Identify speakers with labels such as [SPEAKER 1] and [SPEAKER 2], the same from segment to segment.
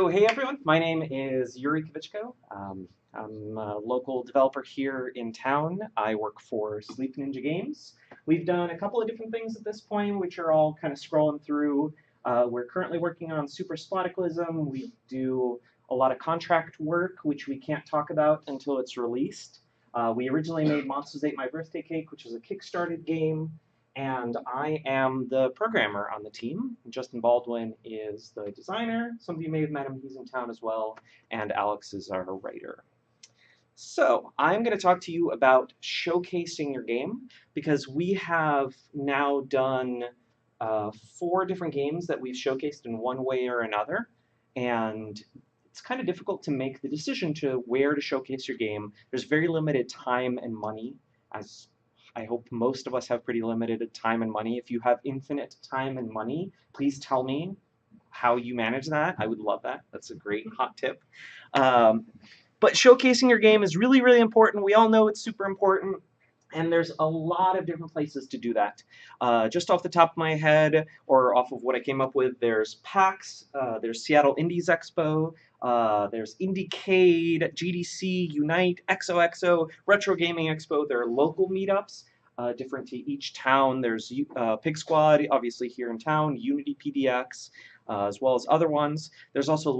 [SPEAKER 1] So hey everyone, my name is Yori Kvitchko. I'm a local developer here in town. I work for Sleep Ninja Games. We've done a couple of different things at this point, which are all kind of scrolling through. We're currently working on Super Splataclism. We do a lot of contract work, which we can't talk about until it's released. We originally made Monsters Ate My Birthday Cake, which was a Kickstarted game, and I am the programmer on the team. Justin Baldwin is the designer. Some of you may have met him, he's in town as well, and Alex is our writer. So I'm going to talk to you about showcasing your game, because we have now done 4 different games that we've showcased in one way or another, and it's kind of difficult to make the decision to where to showcase your game. There's very limited time and money, as I hope most of us have pretty limited time and money. If you have infinite time and money, please tell me how you manage that. I would love that. That's a great hot tip. Um, but showcasing your game is really, really important. We all know it's super important. And there's a lot of different places to do that. Just off the top of my head, or off of what I came up with, there's PAX, there's Seattle Indies Expo, there's Indiecade, GDC, Unite, XOXO, Retro Gaming Expo. There are local meetups, different to each town. There's PIGSquad, obviously here in town, Unity PDX, as well as other ones. There's also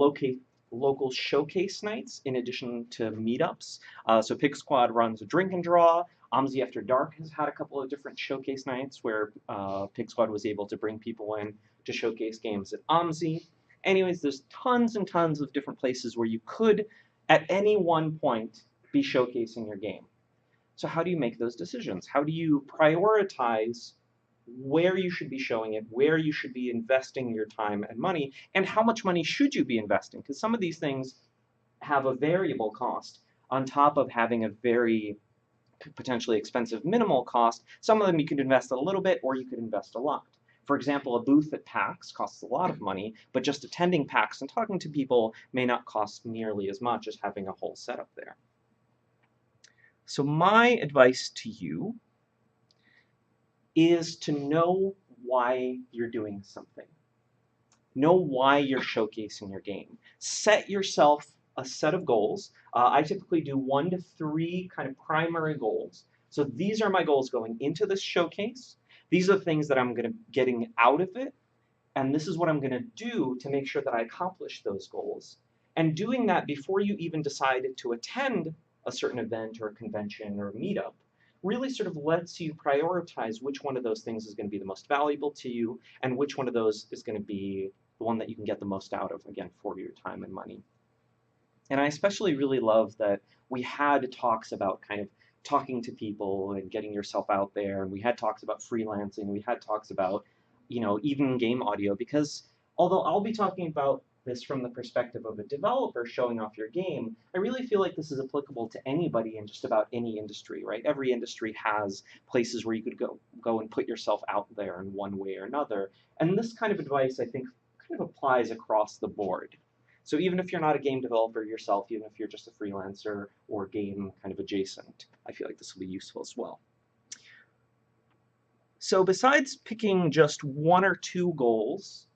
[SPEAKER 1] local showcase nights in addition to meetups. So PIGSquad runs a drink and draw. OMSI After Dark has had a couple of different showcase nights where PIGSquad was able to bring people in to showcase games at OMSI. Anyways, there's tons and tons of different places where you could, at any one point, be showcasing your game. So how do you make those decisions? How do you prioritize where you should be showing it, where you should be investing your time and money, and how much money should you be investing? Because some of these things have a variable cost on top of having a very potentially expensive minimal cost. Some of them you could invest a little bit, or you could invest a lot. For example, a booth at PAX costs a lot of money, but just attending PAX and talking to people may not cost nearly as much as having a whole setup there. So my advice to you is to know why you're doing something. Know why you're showcasing your game. Set yourself a set of goals. I typically do 1 to 3 kind of primary goals. So these are my goals going into this showcase. These are the things that I'm getting out of it, and this is what I'm going to do to make sure that I accomplish those goals. And doing that before you even decide to attend a certain event or a convention or a meetup really sort of lets you prioritize which one of those things is going to be the most valuable to you, and which one of those is going to be the one that you can get the most out of, again, for your time and money. And I especially really love that we had talks about kind of talking to people and getting yourself out there, and we had talks about freelancing, we had talks about, even game audio, because although I'll be talking about this from the perspective of a developer showing off your game, I really feel like this is applicable to anybody in just about any industry, right? Every industry has places where you could go and put yourself out there in one way or another. And this kind of advice, I think, kind of applies across the board. So even if you're not a game developer yourself, even if you're just a freelancer or game kind of adjacent, I feel like this will be useful as well. So besides picking just 1 or 2 goals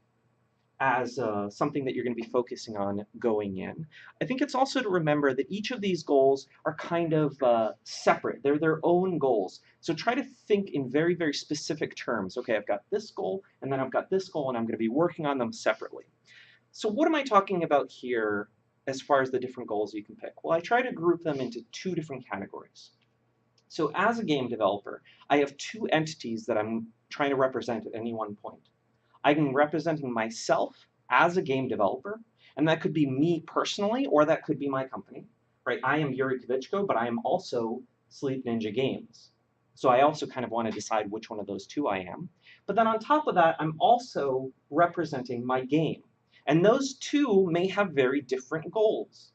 [SPEAKER 1] as something that you're going to be focusing on going in, I think it's also to remember that each of these goals are kind of separate. They're their own goals. So try to think in very, very specific terms. Okay, I've got this goal, and then I've got this goal, and I'm going to be working on them separately. So what am I talking about here as far as the different goals you can pick? Well, I try to group them into 2 different categories. So as a game developer, I have 2 entities that I'm trying to represent at any one point. I'm representing myself as a game developer, and that could be me personally, or that could be my company, right? I am Yori Kvitchko, but I am also Sleep Ninja Games. So I also kind of want to decide which one of those 2 I am. But then on top of that, I'm also representing my game. And those 2 may have very different goals.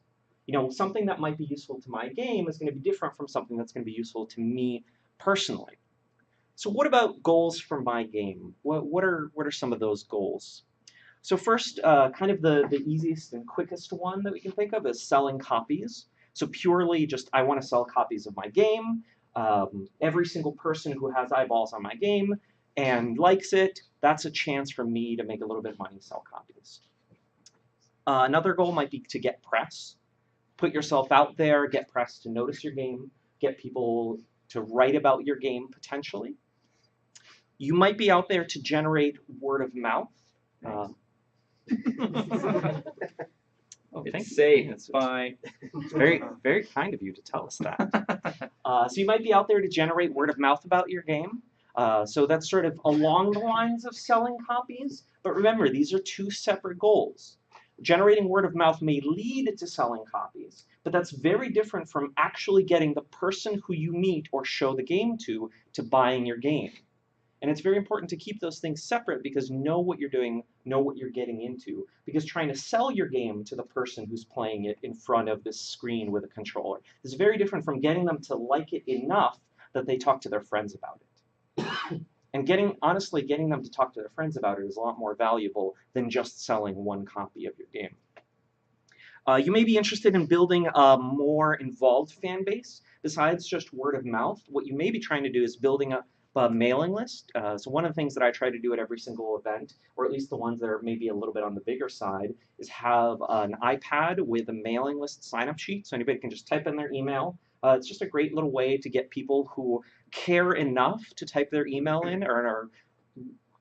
[SPEAKER 1] Something that might be useful to my game is going to be different from something that's going to be useful to me personally. So what about goals for my game? What are some of those goals? So first, kind of the easiest and quickest one that we can think of is selling copies. So purely just, I want to sell copies of my game. Every single person who has eyeballs on my game and likes it, that's a chance for me to make a little bit of money, sell copies. Another goal might be to get press. Put yourself out there, get press to notice your game, get people to write about your game potentially. You might be out there to generate word of mouth.
[SPEAKER 2] It's safe. It's fine.
[SPEAKER 1] It's very, very kind of you to tell us that. So you might be out there to generate word of mouth about your game. So that's sort of along the lines of selling copies. But remember, these are two separate goals. Generating word of mouth may lead to selling copies, but that's very different from actually getting the person who you meet or show the game to buying your game. And it's very important to keep those things separate because know what you're doing, know what you're getting into. Because trying to sell your game to the person who's playing it in front of this screen with a controller is very different from getting them to like it enough that they talk to their friends about it. And honestly, getting them to talk to their friends about it is a lot more valuable than just selling one copy of your game. You may be interested in building a more involved fan base. Besides just word of mouth, what you may be trying to do is building a mailing list. So one of the things that I try to do at every single event, or at least the ones that are maybe a little bit on the bigger side, is have an iPad with a mailing list sign-up sheet. So anybody can just type in their email. It's just a great little way to get people who care enough to type their email in or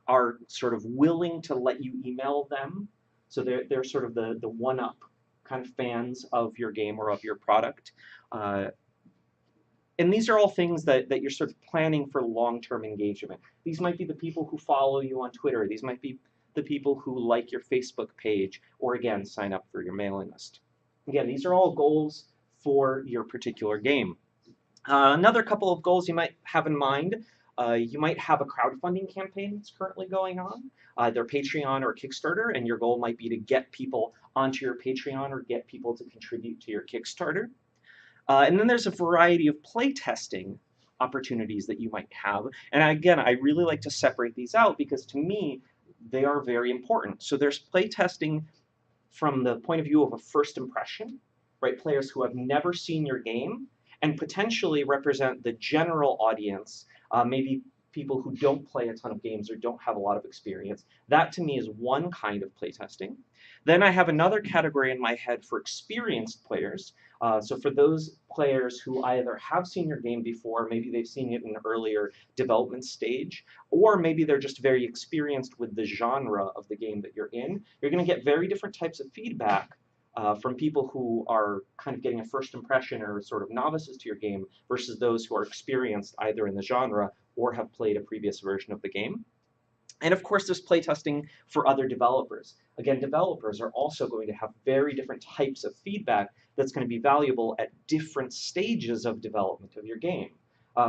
[SPEAKER 1] are sort of willing to let you email them. So they're sort of the one-up kind of fans of your game or of your product. And these are all things that you're sort of planning for long-term engagement. These might be the people who follow you on Twitter. These might be the people who like your Facebook page or, again, sign up for your mailing list. Again, these are all goals for your particular game. Another couple of goals you might have in mind. You might have a crowdfunding campaign that's currently going on, either Patreon or Kickstarter, and your goal might be to get people onto your Patreon or get people to contribute to your Kickstarter. And then there's a variety of playtesting opportunities that you might have. And again, I really like to separate these out because to me, they are very important. So there's playtesting from the point of view of a first impression, right? Players who have never seen your game and potentially represent the general audience, maybe people who don't play a ton of games or don't have a lot of experience. That to me is one kind of playtesting. Then I have another category in my head for experienced players. So for those players who either have seen your game before, maybe they've seen it in an earlier development stage, or maybe they're just very experienced with the genre of the game that you're in, you're going to get very different types of feedback from people who are kind of getting a first impression or sort of novices to your game versus those who are experienced either in the genre or have played a previous version of the game. And of course, there's playtesting for other developers. Again, developers are also going to have very different types of feedback that's going to be valuable at different stages of development of your game.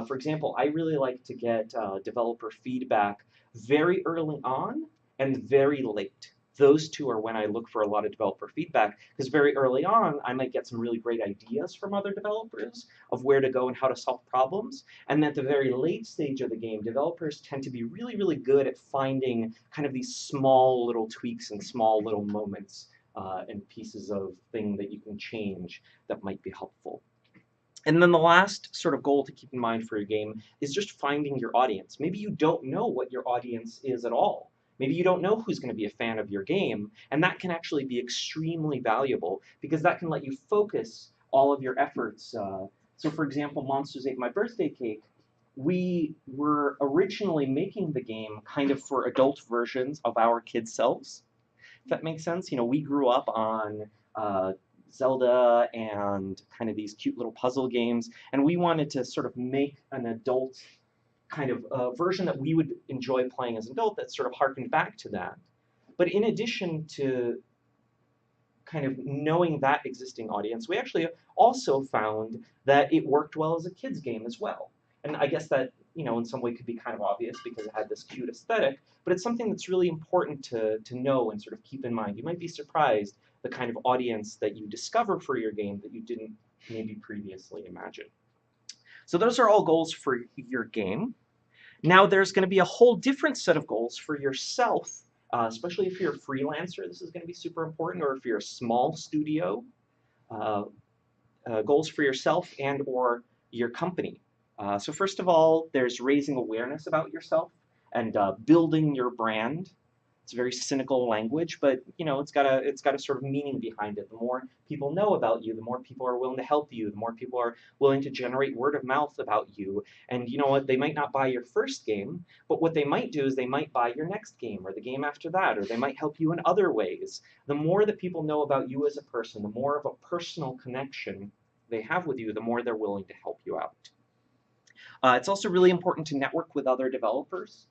[SPEAKER 1] For example, I really like to get developer feedback very early on and very late. Those two are when I look for a lot of developer feedback, because very early on, I might get some really great ideas from other developers of where to go and how to solve problems. And at the very late stage of the game, developers tend to be really, really good at finding kind of these small little tweaks and small little moments and pieces of thing that you can change that might be helpful. And then the last sort of goal to keep in mind for your game is just finding your audience. Maybe you don't know what your audience is at all. Maybe you don't know who's going to be a fan of your game, and that can actually be extremely valuable because that can let you focus all of your efforts. So for example, Monsters Ate My Birthday Cake, we were originally making the game kind of for adult versions of our kids' selves, if that makes sense. You know, we grew up on Zelda and kind of these cute little puzzle games, and we wanted to sort of make an adult kind of version that we would enjoy playing as an adult that sort of harkened back to that. But in addition to kind of knowing that existing audience, we actually also found that it worked well as a kid's game as well. And I guess that, you know, in some way could be kind of obvious because it had this cute aesthetic, but it's something that's really important to know and sort of keep in mind. You might be surprised the kind of audience that you discover for your game that you didn't maybe previously imagine. So those are all goals for your game. Now there's going to be a whole different set of goals for yourself, especially if you're a freelancer. This is going to be super important, or if you're a small studio. Goals for yourself and or your company. So first of all, there's raising awareness about yourself and building your brand. It's very cynical language, but you know, it's got a sort of meaning behind it. The more people know about you, the more people are willing to help you, the more people are willing to generate word of mouth about you. And you know what? They might not buy your first game, but what they might do is they might buy your next game or the game after that, or they might help you in other ways. The more that people know about you as a person, the more of a personal connection they have with you, the more they're willing to help you out. It's also really important to network with other developers.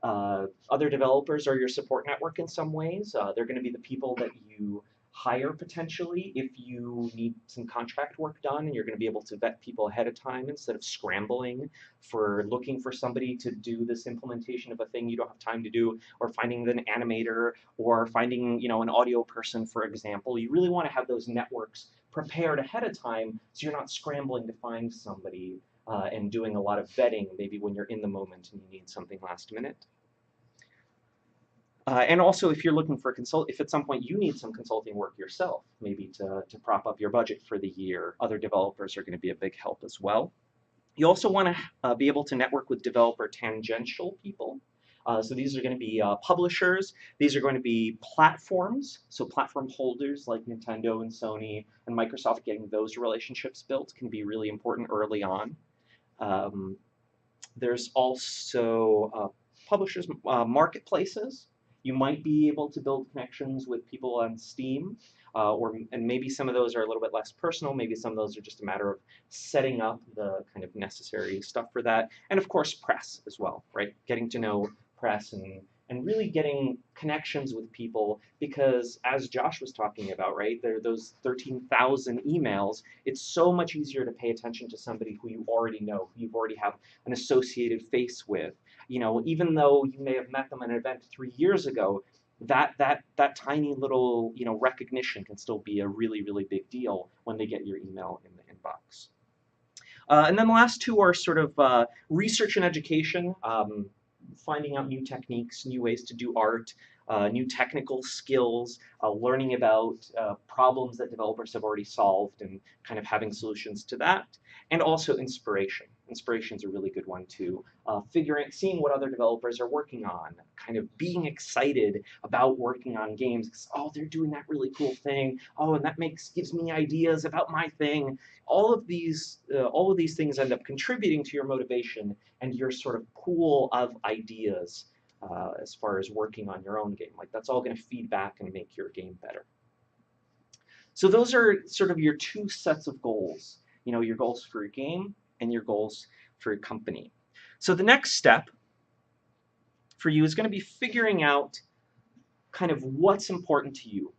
[SPEAKER 1] Other developers are your support network in some ways. They're going to be the people that you hire potentially if you need some contract work done, and you're going to be able to vet people ahead of time instead of scrambling for looking for somebody to do this implementation of a thing you don't have time to do, or finding an animator, or finding, you know, an audio person, for example. You really want to have those networks prepared ahead of time so you're not scrambling to find somebody and doing a lot of vetting maybe when you're in the moment and you need something last minute. And also, if you're looking for if at some point you need some consulting work yourself, maybe to prop up your budget for the year, other developers are going to be a big help as well. You also want to be able to network with developer tangential people. So these are going to be publishers. These are going to be platforms. So platform holders like Nintendo and Sony and Microsoft, getting those relationships built can be really important early on. There's also publishers, marketplaces. You might be able to build connections with people on Steam, and maybe some of those are a little bit less personal. Maybe some of those are just a matter of setting up the kind of necessary stuff for that. And of course, press as well, right? Getting to know press and really getting connections with people, because as Josh was talking about, right, there are those 13,000 emails. It's so much easier to pay attention to somebody who you already know, who you already have an associated face with. You know, even though you may have met them at an event 3 years ago, that tiny little, you know, recognition can still be a really, really big deal when they get your email in the inbox. And then the last two are sort of research and education. Finding out new techniques, new ways to do art, new technical skills, learning about problems that developers have already solved and kind of having solutions to that, and also inspiration. Inspiration is a really good one too. Seeing what other developers are working on, kind of being excited about working on games, because, oh, they're doing that really cool thing. Oh, and that gives me ideas about my thing. All of these things end up contributing to your motivation and your sort of pool of ideas as far as working on your own game. Like, that's all going to feed back and make your game better. So those are sort of your two sets of goals. You know, your goals for your game and your goals for your company. So the next step for you is going to be figuring out kind of what's important to you.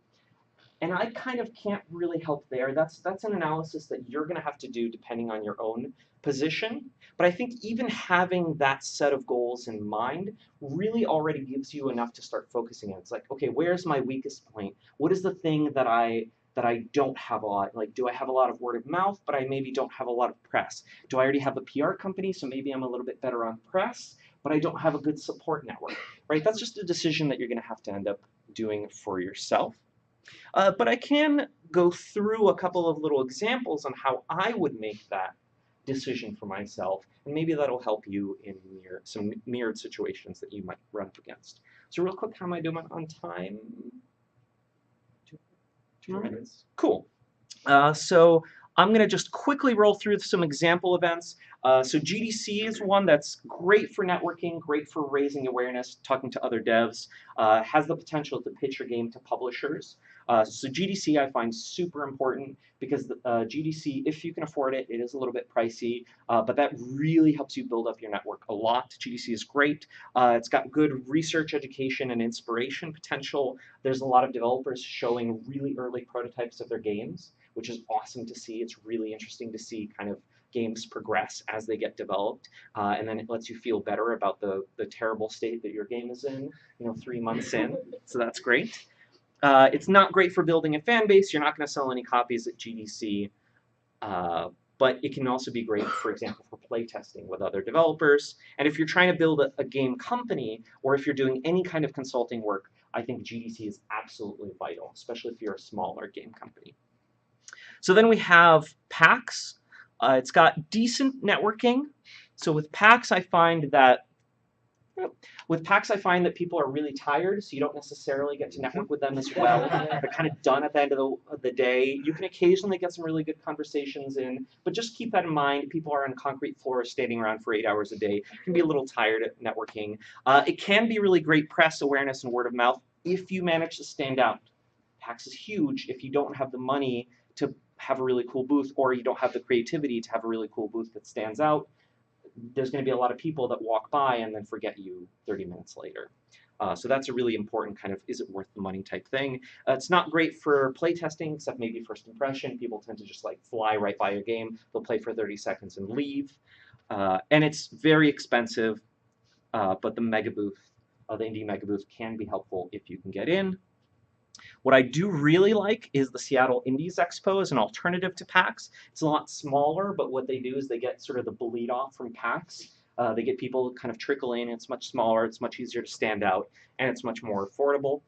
[SPEAKER 1] And I kind of can't really help there. That's an analysis that you're going to have to do depending on your own position. But I think even having that set of goals in mind really already gives you enough to start focusing on. It's like, okay, where's my weakest point? What is the thing that I don't have a lot? Like, do I have a lot of word of mouth, but I maybe don't have a lot of press? Do I already have a PR company, so maybe I'm a little bit better on press, but I don't have a good support network, right? That's just a decision that you're going to have to end up doing for yourself. But I can go through a couple of little examples on how I would make that decision for myself, and maybe that'll help you in some mirrored situations that you might run up against. So real quick, how am I doing on time? Two more minutes? Cool. So I'm going to just quickly roll through some example events. So GDC is one that's great for networking, great for raising awareness, talking to other devs, has the potential to pitch your game to publishers. So GDC I find super important because GDC, if you can afford it, it is a little bit pricey, but that really helps you build up your network a lot. GDC is great. It's got good research, education, and inspiration potential. There's a lot of developers showing really early prototypes of their games, which is awesome to see. It's really interesting to see kind of games progress as they get developed, and then it lets you feel better about the terrible state that your game is in, 3 months in. So that's great. It's not great for building a fan base. You're not going to sell any copies at GDC, but it can also be great, for example, for playtesting with other developers. And if you're trying to build a game company, or if you're doing any kind of consulting work, I think GDC is absolutely vital, especially if you're a smaller game company. So then we have PAX. It's got decent networking. So with PAX, I find that With PAX, I find that people are really tired, so you don't necessarily get to network with them as well. They're kind of done at the end of the day. You can occasionally get some really good conversations in, but just keep that in mind. People are on concrete floors standing around for 8 hours a day. You can be a little tired at networking. It can be really great press awareness and word of mouth if you manage to stand out. PAX is huge if you don't have the money to have a really cool booth, or you don't have the creativity to have a really cool booth that stands out. There's going to be a lot of people that walk by and then forget you 30 minutes later. So that's a really important kind of is it worth the money type thing. It's not great for playtesting, except maybe first impression. People tend to just like fly right by a game. They'll play for 30 seconds and leave. And it's very expensive, but the mega booth, the indie mega booth can be helpful if you can get in. What I do really like is the Seattle Indies Expo as an alternative to PAX. It's a lot smaller, but what they do is they get sort of the bleed off from PAX. They get people kind of trickle in. It's much smaller. It's much easier to stand out, and it's much more affordable.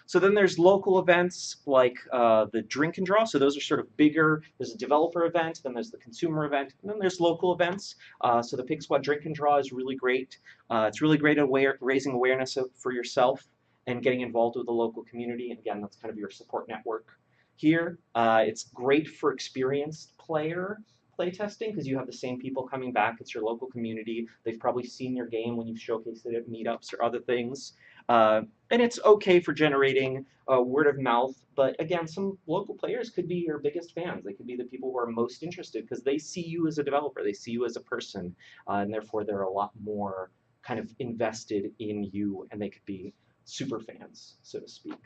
[SPEAKER 1] So then there's local events like the Drink and Draw. So those are sort of bigger. There's a developer event, then there's the consumer event, and then there's local events. So the PIGSquad Drink and Draw is really great. It's really great at raising awareness for yourself and getting involved with the local community. And again, that's kind of your support network here. It's great for experienced playtesting because you have the same people coming back. It's your local community. They've probably seen your game when you've showcased it at meetups or other things. And it's okay for generating word of mouth, but again, some local players could be your biggest fans. They could be the people who are most interested because they see you as a developer, they see you as a person, and therefore they're a lot more kind of invested in you, and they could be super fans, so to speak.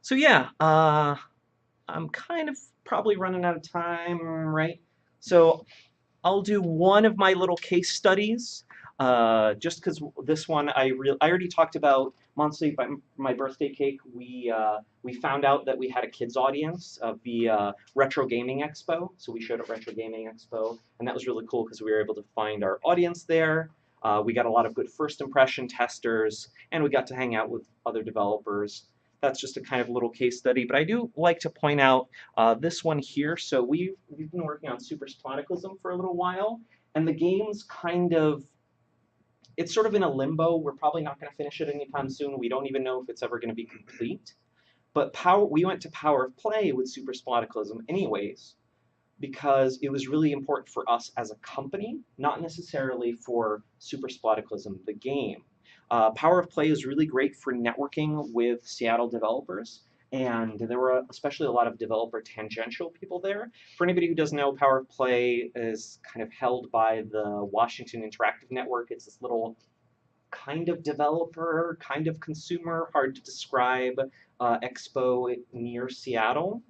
[SPEAKER 1] So yeah, I'm kind of probably running out of time, right? So I'll do one of my little case studies, just because this one I already talked about. Monthly, by my birthday cake, we found out that we had a kids audience via Retro Gaming Expo. So we showed at Retro Gaming Expo, and that was really cool because we were able to find our audience there. We got a lot of good first impression testers, and we got to hang out with other developers. That's just a kind of little case study, but I do like to point out this one here. So we've been working on Super Splaticalism for a little while, and the game's kind of, it's sort of in a limbo. We're probably not going to finish it anytime soon. We don't even know if it's ever going to be complete. But we went to Power of Play with Super Splaticalism anyways, because it was really important for us as a company, not necessarily for Super Splaticalism, the game. Power of Play is really great for networking with Seattle developers, and there were especially a lot of developer tangential people there. For anybody who doesn't know, Power of Play is kind of held by the Washington Interactive Network. It's this little kind of developer, kind of consumer, hard to describe expo near Seattle.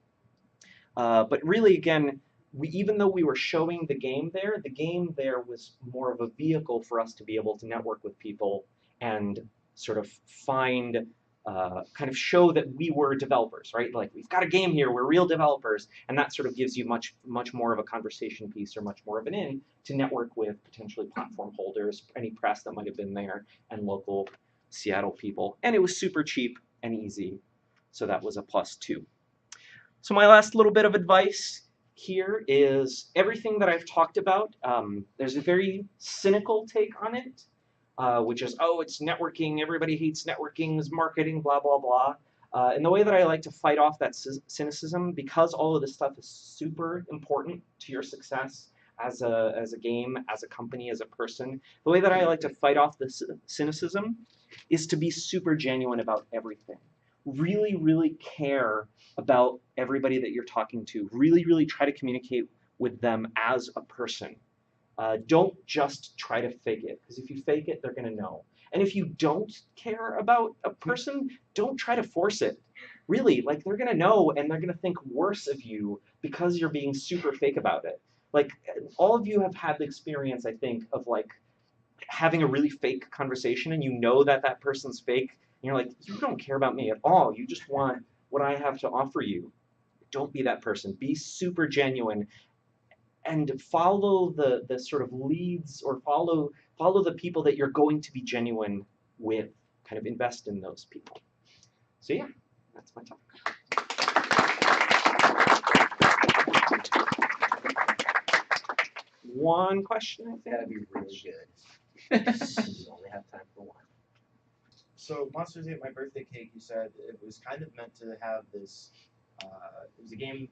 [SPEAKER 1] But really, again, even though we were showing the game there was more of a vehicle for us to be able to network with people and sort of find, kind of show that we were developers, right? Like, we've got a game here, we're real developers, and that sort of gives you much more of a conversation piece or much more of an in to network with potentially platform holders, any press that might have been there, and local Seattle people. And it was super cheap and easy, so that was a plus too. So my last little bit of advice here is everything that I've talked about, there's a very cynical take on it, which is, oh, it's networking, everybody hates networking, it's marketing, blah, blah, blah. And the way that I like to fight off that cynicism, because all of this stuff is super important to your success as a game, as a company, as a person, the way that I like to fight off the cynicism is to be super genuine about everything. Really, really care about everybody that you're talking to. Really, really try to communicate with them as a person. Don't just try to fake it, because if you fake it, they're going to know. And if you don't care about a person, don't try to force it. Really, like, they're going to know, and they're going to think worse of you because you're being super fake about it. Like, all of you have had the experience, I think, of like having a really fake conversation, and you know that that person's fake, and you're like, you don't care about me at all. You just want what I have to offer you. Don't be that person. Be super genuine and follow the sort of leads, or follow the people that you're going to be genuine with. Kind of invest in those people. So yeah, that's my talk. One question, I think.
[SPEAKER 2] That'd be really good. You only have time for one.
[SPEAKER 3] So Monsters Ate My Birthday Cake, you said it was kind of meant to have this. It was a game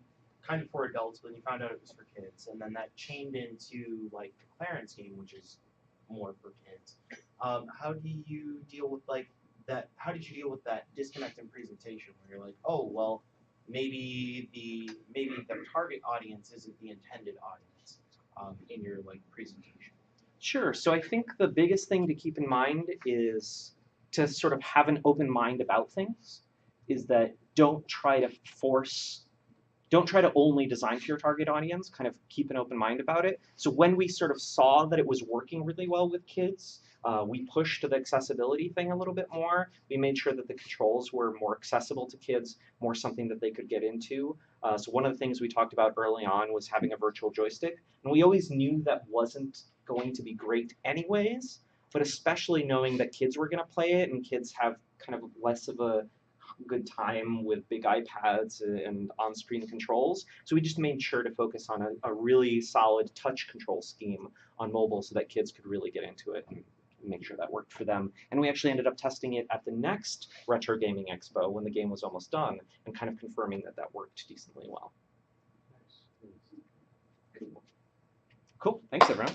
[SPEAKER 3] kind of for adults, but you found out it was for kids, and then that chained into like the Clarence game, which is more for kids. How do you deal with like that? How did you deal with that disconnect in presentation, where you're like, oh well, maybe the target audience isn't the intended audience in your like presentation.
[SPEAKER 1] Sure. So I think the biggest thing to keep in mind is to sort of have an open mind about things, is that don't try to only design for your target audience, kind of keep an open mind about it. So when we sort of saw that it was working really well with kids, we pushed the accessibility thing a little bit more. We made sure that the controls were more accessible to kids, more something that they could get into. So one of the things we talked about early on was having a virtual joystick. And we always knew that wasn't going to be great anyways, but especially knowing that kids were going to play it and kids have kind of less of a good time with big iPads and on-screen controls. So we just made sure to focus on a really solid touch control scheme on mobile so that kids could really get into it and make sure that worked for them. And we actually ended up testing it at the next Retro Gaming Expo when the game was almost done and kind of confirming that that worked decently well. Cool. Thanks, everyone.